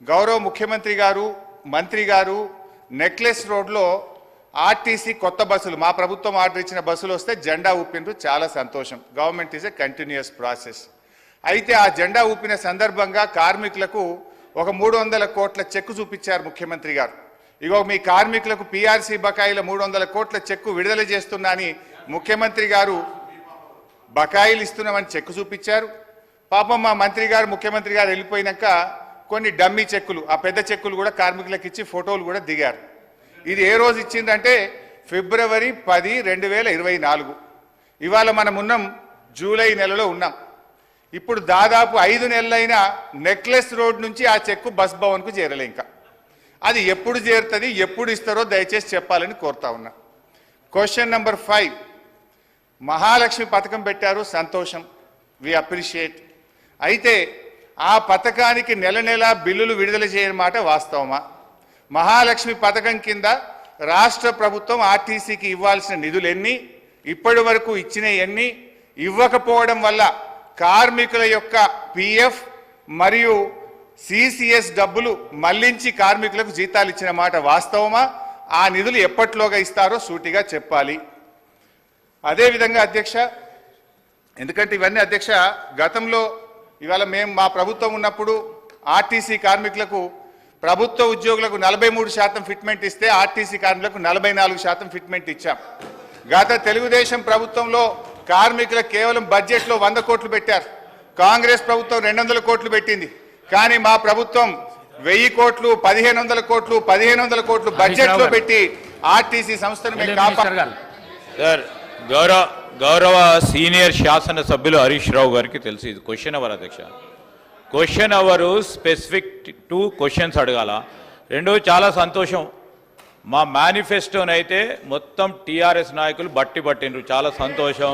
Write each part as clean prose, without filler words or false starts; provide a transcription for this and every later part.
గౌరవ ముఖ్యమంత్రి గారు మంత్రి గారు నెక్లెస్ రోడ్లో ఆర్టీసీ కొత్త బస్సులు మా ప్రభుత్వం ఆర్డర్ ఇచ్చిన బస్సులు వస్తే జెండా ఊపినరు చాలా సంతోషం. Government is a continuous process. అయితే ఆ జెండా ఊపిన సందర్భంగా కార్మికులకు ఒక 300 కోట్ల చెక్కు చూపించారు ముఖ్యమంత్రి గారు. ఇగో మీ కార్మికులకు పీఆర్సీ బకాయిల 300 కోట్ల చెక్కు విడుదల చేస్తున్నా అని ముఖ్యమంత్రి గారు బకాయిలు ఇస్తున్నామని చెక్కు చూపించారు. పాపం మా మంత్రి గారు ముఖ్యమంత్రి గారు వెళ్ళిపోయినాక కొన్ని డమ్మీ చెక్కులు ఆ పెద్ద చెక్కులు కూడా కార్మికులకు ఇచ్చి ఫోటోలు కూడా దిగారు. ఇది ఏ రోజు ఇచ్చిందంటే ఫిబ్రవరి 10, 2024. ఇవాళ మనం ఉన్నాం జూలై నెలలో ఉన్నాం. ఇప్పుడు దాదాపు 5 నెలలైనా నెక్లెస్ రోడ్ నుంచి ఆ చెక్కు బస్ భవన్కు చేరలే. ఇంకా అది ఎప్పుడు చేరుతుంది ఎప్పుడు ఇస్తారో దయచేసి చెప్పాలని కోరుతా ఉన్నా. క్వశ్చన్ నెంబర్ 5, మహాలక్ష్మి పథకం పెట్టారు, సంతోషం, వి అప్రిషియేట్. అయితే ఆ పథకానికి నెల నెల బిల్లులు విడుదల చేయని మాట వాస్తవమా? మహాలక్ష్మి పథకం కింద రాష్ట్ర ప్రభుత్వం ఆర్టీసీకి ఇవ్వాల్సిన నిధులు ఎన్ని, ఇప్పటి వరకు ఇచ్చిన ఎన్ని, ఇవ్వకపోవడం వల్ల కార్మికుల యొక్క పిఎఫ్ మరియు సిసిఎస్ డబ్బులు మళ్లించి కార్మికులకు జీతాలు ఇచ్చిన మాట వాస్తవమా? ఆ నిధులు ఎప్పట్లోగా ఇస్తారో సూటిగా చెప్పాలి. అదేవిధంగా అధ్యక్ష, ఎందుకంటే ఇవన్నీ అధ్యక్ష గతంలో ఇవాళ మేము మా ప్రభుత్వం ఉన్నప్పుడు ఆర్టీసీ కార్మికులకు ప్రభుత్వ ఉద్యోగులకు 43% ఫిట్మెంట్ ఇస్తే ఆర్టీసీ కార్మికులకు 44% ఫిట్మెంట్ ఇచ్చాం. గత తెలుగుదేశం ప్రభుత్వంలో కార్మికులకు కేవలం బడ్జెట్లో 100 కోట్లు పెట్టారు. కాంగ్రెస్ ప్రభుత్వం 200 కోట్లు పెట్టింది. కానీ మా ప్రభుత్వం 1000 కోట్లు 1500 కోట్లు 1500 కోట్లు బడ్జెట్లో పెట్టి ఆర్టీసీ సంస్థను మేము కాపాడాలి. సార్ గౌరవ సీనియర్ శాసన సభ్యులు హరీష్ రావు గారికి తెలుసు ఇది క్వశ్చన్ అవర్ అధ్యక్ష. క్వశ్చన్ అవరు స్పెసిఫిక్ 2 క్వశ్చన్స్ అడగాల. రెండో చాలా సంతోషం, మా మేనిఫెస్టోనైతే మొత్తం టీఆర్ఎస్ నాయకులు పట్టిండ్రు, చాలా సంతోషం.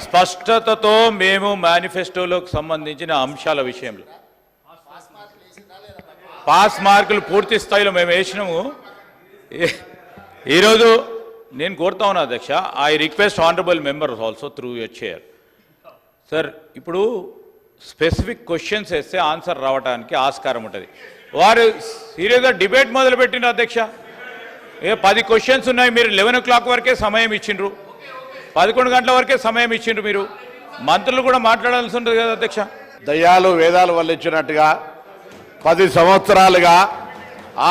స్పష్టతతో మేము మేనిఫెస్టోలోకి సంబంధించిన అంశాల విషయంలో పాస్ మార్కులు పూర్తి స్థాయిలో మేము వేసినాము. ఈరోజు నేను కోరుతా ఉన్నా అధ్యక్ష, I request honourable members also through your chair. Sir ఇప్పుడు స్పెసిఫిక్ క్వశ్చన్స్ వేస్తే ఆన్సర్ రావడానికి ఆస్కారం ఉంటుంది. వారు సీరియస్గా డిబేట్ మొదలుపెట్టిండ్రు అధ్యక్ష. 10 క్వశ్చన్స్ ఉన్నాయి, మీరు 11 o'clock వరకే సమయం ఇచ్చిండ్రు, 11 గంటల వరకే సమయం ఇచ్చిండ్రు. మీరు మంత్రులు కూడా మాట్లాడాల్సి ఉంటుంది కదా అధ్యక్ష. దయ్యాలు వేదాలు వల్లించినట్టుగా 10 సంవత్సరాలుగా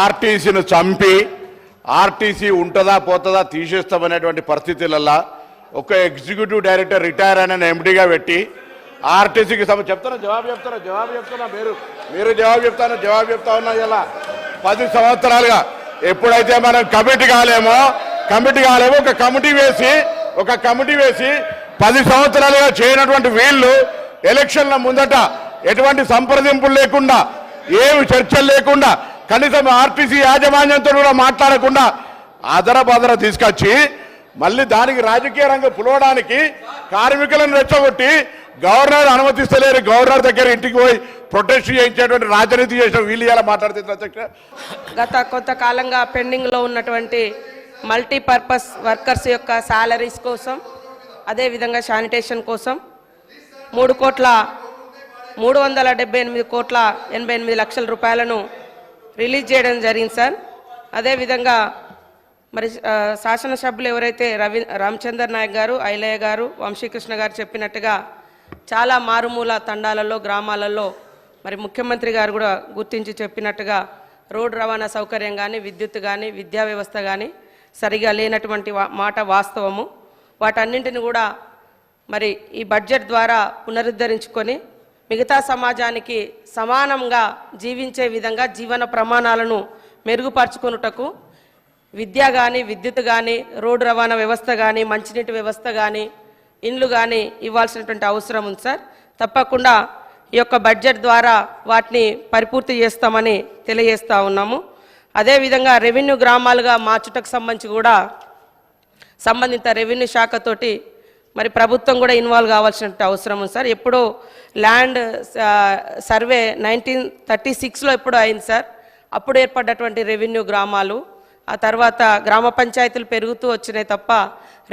ఆర్టీసీని చంపి ఆర్టీసీ ఉంటుందా పోతుందా తీసేస్తామనేటువంటి పరిస్థితులలో ఒక ఎగ్జిక్యూటివ్ డైరెక్టర్ రిటైర్ అయిన ఎండీగా పెట్టి ఆర్టీసీకి జవాబు చెప్తున్నా మీరు జవాబు చెప్తా ఉన్నా. ఇలా 10 సంవత్సరాలుగా ఎప్పుడైతే మనం కమిటీ కాలేమో ఒక కమిటీ వేసి 10 సంవత్సరాలుగా చేయనటువంటి వీళ్ళు ఎలక్షన్ల ముందట ఎటువంటి సంప్రదింపులు లేకుండా ఏమి చర్చలు లేకుండా కనీసం ఆర్టీసీ యాజమాన్యంతో కూడా మాట్లాడకుండా అదర తీసుకొచ్చి మళ్ళీ దానికి రాజకీయ రంగం పులవడానికి కార్మికులను రెచ్చగొట్టి గవర్నర్ అనుమతిస్తలేరు, గవర్నర్ దగ్గర ఇంటికి పోయి ప్రొటెస్ట్ చేయించేటువంటి రాజనీతి చేసిన వీళ్ళు ఇలా మాట్లాడుతున్నారు. గత కొంతకాలంగా పెండింగ్లో ఉన్నటువంటి మల్టీపర్పస్ వర్కర్స్ యొక్క శాలరీస్ కోసం, అదేవిధంగా శానిటేషన్ కోసం 3,378,88 లక్షల రూపాయలను రిలీజ్ చేయడం జరిగింది సార్. అదేవిధంగా మరి శాసనసభ్యులు ఎవరైతే రామచందర్ నాయక్ గారు, ఐలయ్య గారు, వంశీకృష్ణ గారు చెప్పినట్టుగా చాలా మారుమూల తండాలలో గ్రామాలలో మరి ముఖ్యమంత్రి గారు కూడా గుర్తించి చెప్పినట్టుగా రోడ్డు రవాణా సౌకర్యం కానీ విద్యుత్ కానీ విద్యా వ్యవస్థ కానీ సరిగా లేనటువంటి మాట వాస్తవము. వాటన్నింటిని కూడా మరి ఈ బడ్జెట్ ద్వారా పునరుద్ధరించుకొని మిగతా సమాజానికి సమానంగా జీవించే విధంగా జీవన ప్రమాణాలను మెరుగుపరుచుకొనుటకు విద్య కానీ విద్యుత్ కానీ రోడ్డు రవాణా వ్యవస్థ కానీ మంచినీటి వ్యవస్థ కానీ ఇండ్లు కానీ ఇవ్వాల్సినటువంటి అవసరం ఉంది సార్. తప్పకుండా ఈ యొక్క బడ్జెట్ ద్వారా వాటిని పరిపూర్తి చేస్తామని తెలియజేస్తూ ఉన్నాము. అదేవిధంగా రెవెన్యూ గ్రామాలుగా మార్చుటకు సంబంధించి కూడా సంబంధిత రెవెన్యూ శాఖతోటి మరి ప్రభుత్వం కూడా ఇన్వాల్వ్ కావాల్సిన అవసరం ఉంది సార్. ఎప్పుడో ల్యాండ్ సర్వే 1936లో ఎప్పుడో అయింది సార్. అప్పుడు ఏర్పడ్డటువంటి రెవెన్యూ గ్రామాలు ఆ తర్వాత గ్రామ పంచాయతీలు పెరుగుతూ వచ్చినాయి తప్ప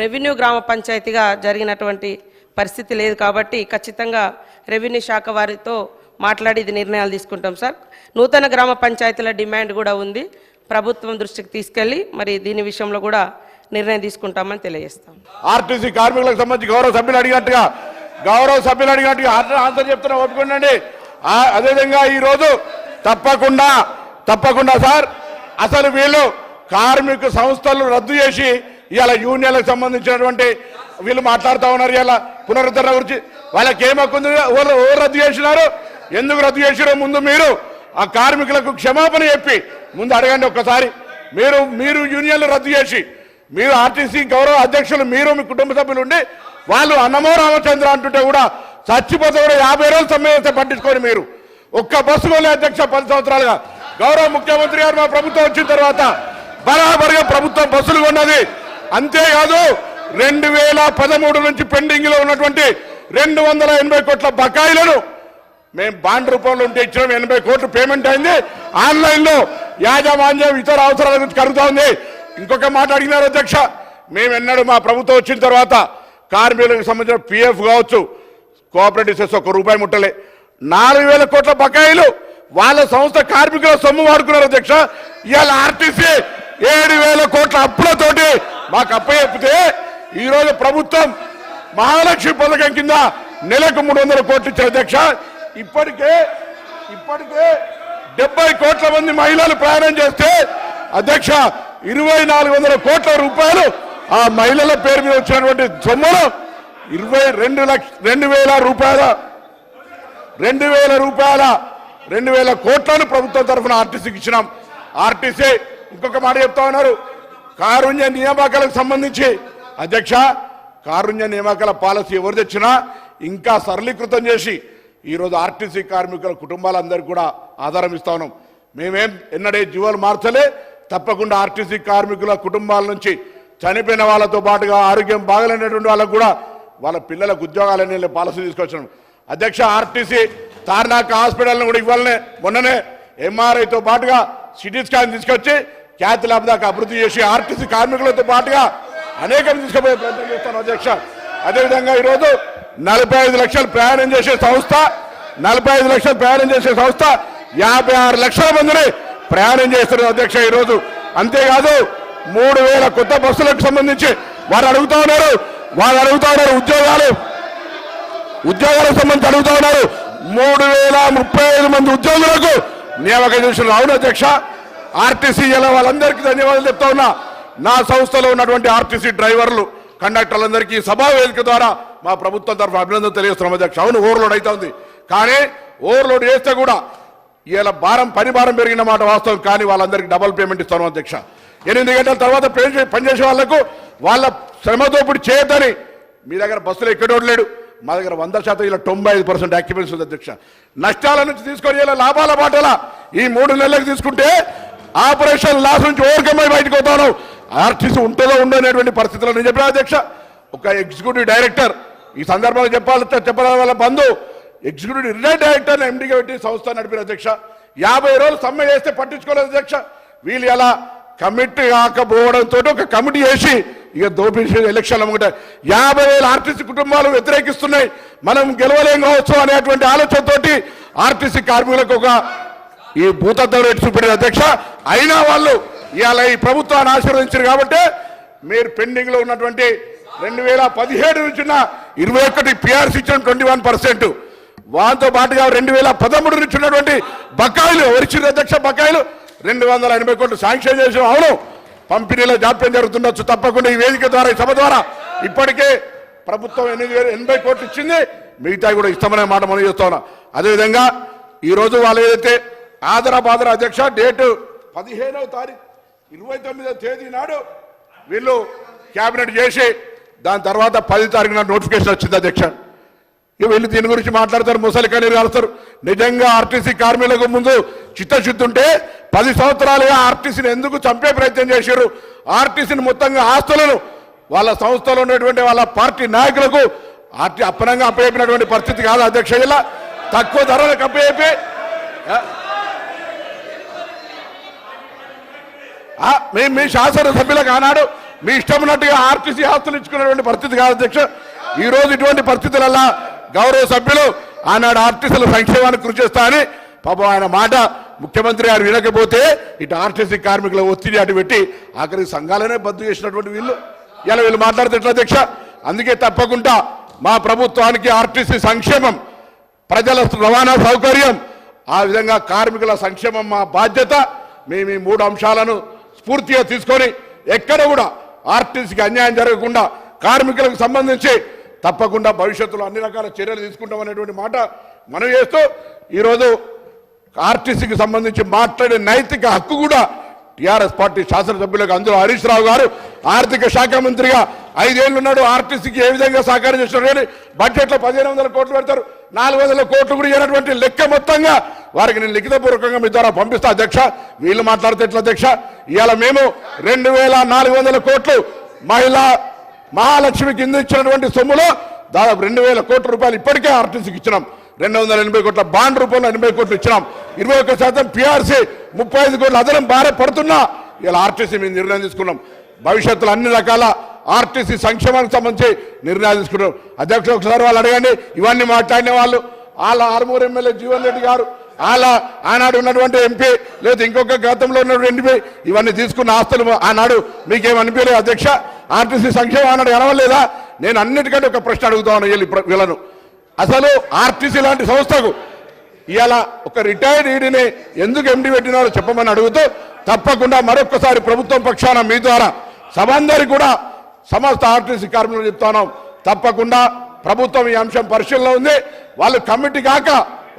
రెవెన్యూ గ్రామ పంచాయతీగా జరిగినటువంటి పరిస్థితి లేదు. కాబట్టి ఖచ్చితంగా రెవెన్యూ శాఖ వారితో మాట్లాడి ఇది నిర్ణయాలు తీసుకుంటాం సార్. నూతన గ్రామ పంచాయతీల డిమాండ్ కూడా ఉంది, ప్రభుత్వం దృష్టికి తీసుకెళ్ళి మరి దీని విషయంలో కూడా నిర్ణయం తీసుకుంటామని తెలియజేస్తాం. ఆర్టీసీ కార్మికులకు సంబంధించి గౌరవ సభ్యులు అడిగినట్టుగా ఆన్సర్ చెప్తున్నా, ఒప్పుకోండి. అదేవిధంగా ఈరోజు తప్పకుండా సార్, అసలు వీళ్ళు కార్మిక సంస్థలు రద్దు చేసి ఇలా యూనియన్లకు సంబంధించినటువంటి వీళ్ళు మాట్లాడుతూ ఉన్నారు. ఇలా పునరుద్ధరణ గురించి వాళ్ళకి ఏమక్కుంది, ఎవరు రద్దు చేసినారు, ఎందుకు రద్దు చేసినారో ముందు మీరు ఆ కార్మికులకు క్షమాపణ చెప్పి ముందు అడగండి ఒక్కసారి. మీరు యూనియన్లు రద్దు చేసి మీరు ఆర్టీసీ గౌరవ అధ్యక్షులు మీరు మీ కుటుంబ సభ్యులు ఉండి వాళ్ళు అన్నమో రామచంద్ర అంటుంటే కూడా చచ్చిపోతే కూడా 50 రోజులు సమ్మె చేస్తే పట్టించుకొని మీరు ఒక్క బస్సు కొనే అధ్యక్ష 10 సంవత్సరాలుగా గౌరవ ముఖ్యమంత్రి గారు మా ప్రభుత్వం వచ్చిన తర్వాత బరాబరిగా ప్రభుత్వం బస్సులు కొన్నది. అంతేకాదు 2013 నుంచి పెండింగ్ లో ఉన్నటువంటి 280 కోట్ల బకాయిలను మేము బాండ్ రూపంలో ఉంటే ఇచ్చిన 80 కోట్లు పేమెంట్ అయింది. ఆన్లైన్ లో యాజమాన్యం ఇతర అవసరాల గురించి కలుగుతా ఉంది. ఇంకొక మాట అడిగినారు అధ్యక్ష, మేము ఎన్నడూ మా ప్రభుత్వం వచ్చిన తర్వాత కార్మికులకు సంబంధించిన పిఎఫ్ కావచ్చు, కోఆపరేటివ్ సెస్ ₹1 ముట్టలే. 4,000 కోట్ల బకాయిలు వాళ్ళ సంస్థ కార్మికుల సొమ్ము వాడుకున్నారు అధ్యక్ష. ఇవాళ ఆర్టీసీ 7,000 కోట్ల అప్పులతోటి మాకు అప్పచెప్పితే ఈరోజు ప్రభుత్వం మహాలక్ష్మి పథకం కింద నెలకు 300 కోట్లు ఇచ్చారు అధ్యక్ష. ఇప్పటికే 70 కోట్ల మంది మహిళలు ప్రయాణం చేస్తే అధ్యక్ష 2,400 కోట్ల రూపాయలు ఆ మహిళల పేరు మీద వచ్చినటువంటి సొమ్మును 2,000 కోట్లను ప్రభుత్వం తరఫున ఆర్టీసీకి ఇచ్చినాం. ఆర్టీసీ ఇంకొక మాట చెప్తా ఉన్నారు, కారుణ్య నియామకాలకు సంబంధించి అధ్యక్ష కారుణ్య నియామకాల పాలసీ ఎవరు తెచ్చినా ఇంకా సరళీకృతం చేసి ఈరోజు ఆర్టీసీ కార్మికుల కుటుంబాలందరికీ కూడా ఆధారం ఇస్తా ఉన్నాం. మేమేం ఎన్నడే జీవోలు మార్చలే. తప్పకుండా ఆర్టీసీ కార్మికుల కుటుంబాల నుంచి చనిపోయిన వాళ్ళతో పాటుగా ఆరోగ్యం బాగలేనటువంటి వాళ్ళకు కూడా వాళ్ళ పిల్లలకు ఉద్యోగాలనే పాలసీ తీసుకొచ్చినాం అధ్యక్ష. ఆర్టీసీ తార్నాక హాస్పిటల్ను కూడా ఇవ్వాలనే మొన్ననే ఎంఆర్ఐతో పాటుగా సిటీ స్కాన్ తీసుకొచ్చి క్యాత్ ల్యాబ్ దాకా అభివృద్ధి చేసి ఆర్టీసీ కార్మికులతో పాటుగా అనేకం తీసుకుపోయే ప్రయత్నం చేస్తాను అధ్యక్ష. అదేవిధంగా ఈరోజు 45 లక్షలు ప్రయాణం చేసే సంస్థ 56 లక్షల మందిని ప్రయాణం చేస్తున్నారు అధ్యక్ష ఈరోజు. అంతేకాదు 3,000 కొత్త బస్సులకు సంబంధించి వారు అడుగుతా ఉన్నారు ఉద్యోగాలకు సంబంధించి అడుగుతా ఉన్నారు. 3,035 మంది ఉద్యోగులకు నియామకం చేస్తున్నారు. అవును అధ్యక్ష, ఆర్టీసీ ఇలా వాళ్ళందరికీ ధన్యవాదాలు చెప్తా ఉన్నా. నా సంస్థలో ఉన్నటువంటి ఆర్టీసీ డ్రైవర్లు కండక్టర్లందరికీ సభా వేదిక ద్వారా మా ప్రభుత్వం తరఫున అభినందన తెలియజేస్తున్నాం అధ్యక్ష. అవును ఓవర్లోడ్ అవుతుంది, కానీ ఓవర్లోడ్ చేస్తే కూడా ఇలా పని భారం పెరిగిన మాట వాస్తవం, కానీ వాళ్ళందరికీ డబల్ పేమెంట్ ఇస్తాను అధ్యక్ష. 8 గంటల తర్వాత పనిచేసే వాళ్లకు వాళ్ళ శ్రమదోపిడి చేయొద్దని మీ దగ్గర బస్సులు ఎక్కడోడు లేడు, మా దగ్గర 100% ఇలా 95% ఆక్యుపెన్సీ ఉంది అధ్యక్ష. నష్టాల నుంచి తీసుకొని ఇలా లాభాల బాటల ఈ 3 నెలలకు తీసుకుంటే ఆపరేషన్ లాస్ నుంచి ఓవర్కమ్ అయి బయటకు పోతాను. ఆర్టీసీ ఉంటుందో ఉండనేటువంటి పరిస్థితుల్లో నేను చెప్పిన అధ్యక్ష. ఒక ఎగ్జిక్యూటివ్ డైరెక్టర్ ఈ సందర్భంగా చెప్పాలి వాళ్ళ బంధు ఎగ్జిక్యూటివ్ రిటైర్డ్ డైరెక్టర్ ఎండీగా పెట్టి సంస్థ నడిపిన అధ్యక్ష. 50 రోజులు సమ్మె చేస్తే పట్టించుకోలేదు అధ్యక్ష. వీళ్ళు ఎలా కమిటీ కాకపోవడంతో ఒక కమిటీ వేసి ఇక దోపిడీ ఎలక్షన్లు అమ్ముకుంటే 50,000 ఆర్టీసీ కుటుంబాలు వ్యతిరేకిస్తున్నాయి, మనం గెలవలేం కావచ్చు అనేటువంటి ఆలోచనతోటి ఆర్టీసీ కార్మికులకు ఒక ఈ భూతత్వం రేటు చూపెట్టిన అధ్యక్ష. అయినా వాళ్ళు ఇవాళ ఈ ప్రభుత్వాన్ని ఆశీర్వదించారు కాబట్టి మీరు పెండింగ్ లో ఉన్నటువంటి 2017 నుంచి 21 పిఆర్సీ ఇచ్చిన 21%, వాటితో పాటుగా 2013 నుంచి ఉన్నటువంటి బకాయిలు ఎవరిచ్చిన అధ్యక్ష బకాయిలు 280 కోట్లు శాంక్షన్ చేసాం. అవును, పంపిణీలో జాప్యం జరుగుతుండొచ్చు, తప్పకుండా ఈ వేదిక ద్వారా ఈ సభ ద్వారా ఇప్పటికే ప్రభుత్వం 80 కోట్లు ఇచ్చింది, మిగతా కూడా ఇస్తామనే మాట మనం చేస్తా ఉన్నాం. అదేవిధంగా ఈరోజు వాళ్ళు ఏదైతే ఆదరాబాదర అధ్యక్ష డేటు 15వ తారీఖు 29వ తేదీ నాడు వీళ్ళు క్యాబినెట్ చేసి దాని తర్వాత 10 తారీఖున నోటిఫికేషన్ వచ్చింది అధ్యక్ష. వీళ్ళు దీని గురించి మాట్లాడతారు, ముసలి కన్నీరు కాలుస్తారు. నిజంగా ఆర్టీసీ కార్మికులకు ముందు చిత్తశుద్ధి ఉంటే 10 సంవత్సరాలుగా ఆర్టీసీని ఎందుకు చంపే ప్రయత్నం చేశారు? ఆర్టీసీని మొత్తంగా ఆస్తులను వాళ్ళ సంస్థలో ఉన్నటువంటి వాళ్ళ పార్టీ నాయకులకు అప్పనంగా అప్పచెప్పినటువంటి పరిస్థితి కాదు అధ్యక్ష. ఇలా తక్కువ ధరలకు అప్పచెప్పి మీ శాసనసభ్యులకు ఆనాడు మీ ఇష్టం ఉన్నట్టుగా ఆర్టీసీ ఆస్తులు ఇచ్చుకున్నటువంటి పరిస్థితి కాదు అధ్యక్ష. ఈ రోజు ఇటువంటి పరిస్థితులల్లా గౌరవ సభ్యులు ఆనాడు ఆర్టీసీల సంక్షేమానికి కృషి చేస్తా అని పాపం ఆయన మాట ముఖ్యమంత్రి గారు వినకపోతే ఇటు ఆర్టీసీ కార్మికుల ఒత్తిడి అటు పెట్టి ఆఖరి సంఘాలనే బద్దు చేసినటువంటి వీళ్ళు ఇలా వీళ్ళు మాట్లాడితే ఎట్లా అధ్యక్ష? అందుకే తప్పకుండా మా ప్రభుత్వానికి ఆర్టీసీ సంక్షేమం, ప్రజల రవాణా సౌకర్యం, ఆ విధంగా కార్మికుల సంక్షేమం మా బాధ్యత. మేము ఈ 3 అంశాలను స్ఫూర్తిగా తీసుకొని ఎక్కడ కూడా ఆర్టీసీకి అన్యాయం జరగకుండా కార్మికులకు సంబంధించి తప్పకుండా భవిష్యత్తులో అన్ని రకాల చర్యలు తీసుకుంటామనేటువంటి మాట మనం చేస్తూ ఈరోజు ఆర్టీసీకి సంబంధించి మాట్లాడే నైతిక హక్కు కూడా టీఆర్ఎస్ పార్టీ శాసనసభ్యులకు, అందులో హరీష్ రావు గారు ఆర్థిక శాఖ మంత్రిగా 5 ఏళ్ళు ఉన్నాడు. ఆర్టీసీకి ఏ విధంగా సహకారం చేస్తున్నారు కానీ బడ్జెట్లో 1500 కోట్లు పెడతారు, 400 కోట్లు కూడా ఇవ్వనటువంటి లెక్క మొత్తంగా వారికి నేను లిఖితపూర్వకంగా మీ ద్వారా పంపిస్తా అధ్యక్ష. వీళ్ళు మాట్లాడితే ఎట్లా అధ్యక్ష? ఇవాళ మేము 2400 కోట్లు మహాలక్ష్మి కింద ఇచ్చినటువంటి సొమ్ములో దాదాపు 2000 కోట్ల రూపాయలు ఇప్పటికే ఆర్టీసీకి ఇచ్చినాం. 280 కోట్ల బాండ్ రూపంలో 80 కోట్లు ఇచ్చినాం. 21% పిఆర్సీ, 35 కోట్ల అదనం భారం పడుతున్నా ఇలా ఆర్టీసీ మేము నిర్ణయం తీసుకున్నాం. భవిష్యత్తులో అన్ని రకాల ఆర్టీసీ సంక్షేమానికి సంబంధించి నిర్ణయాలు తీసుకున్నాం. అధ్యక్షులు ఒకసారి వాళ్ళు అడగండి. ఇవన్నీ మాట్లాడిన వాళ్ళు వాళ్ళ ఆర్మూర్ ఎమ్మెల్యే జీవన్ రెడ్డి గారు, వాళ్ళ ఆనాడు ఉన్నటువంటి ఎంపీ, లేదా ఇంకొక గతంలో ఉన్నటువంటి ఎంపీ, ఇవన్నీ తీసుకున్న ఆస్తులు ఆనాడు మీకేమనిపించలేదు అధ్యక్ష? ఆర్టీసీ సంక్షేమం ఆనాడు కనవలేదా? నేను అన్నిటికంటే ఒక ప్రశ్న అడుగుతాను వీళ్ళను. అసలు ఆర్టీసీ లాంటి సంస్థకు ఇవాళ ఒక రిటైర్డ్ ఈడీని ఎందుకు ఎండి పెట్టినారో చెప్పమని అడుగుతూ తప్పకుండా మరొకసారి ప్రభుత్వం పక్షాన మీ ద్వారా సభందరికి కూడా సమస్త ఆర్టీసీ కార్మికులు చెప్తాను, తప్పకుండా ప్రభుత్వం ఈ అంశం పరిశీలనలో ఉంది. వాళ్ళు కమిటీ కాక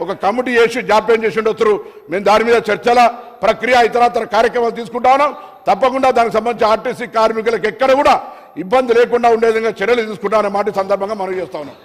ఒక కమిటీ చేసి జాప్యం చేసి ఉండొచ్చు. మేము దాని మీద చర్చల ప్రక్రియ ఇతరత్ర కార్యక్రమాలు తీసుకుంటా ఉన్నాం. తప్పకుండా దానికి సంబంధించి ఆర్టీసీ కార్మికులకు ఎక్కడ కూడా ఇబ్బంది లేకుండా ఉండే విధంగా చర్యలు తీసుకుంటామనే మాట సందర్భంగా మనం చేస్తా ఉన్నాం.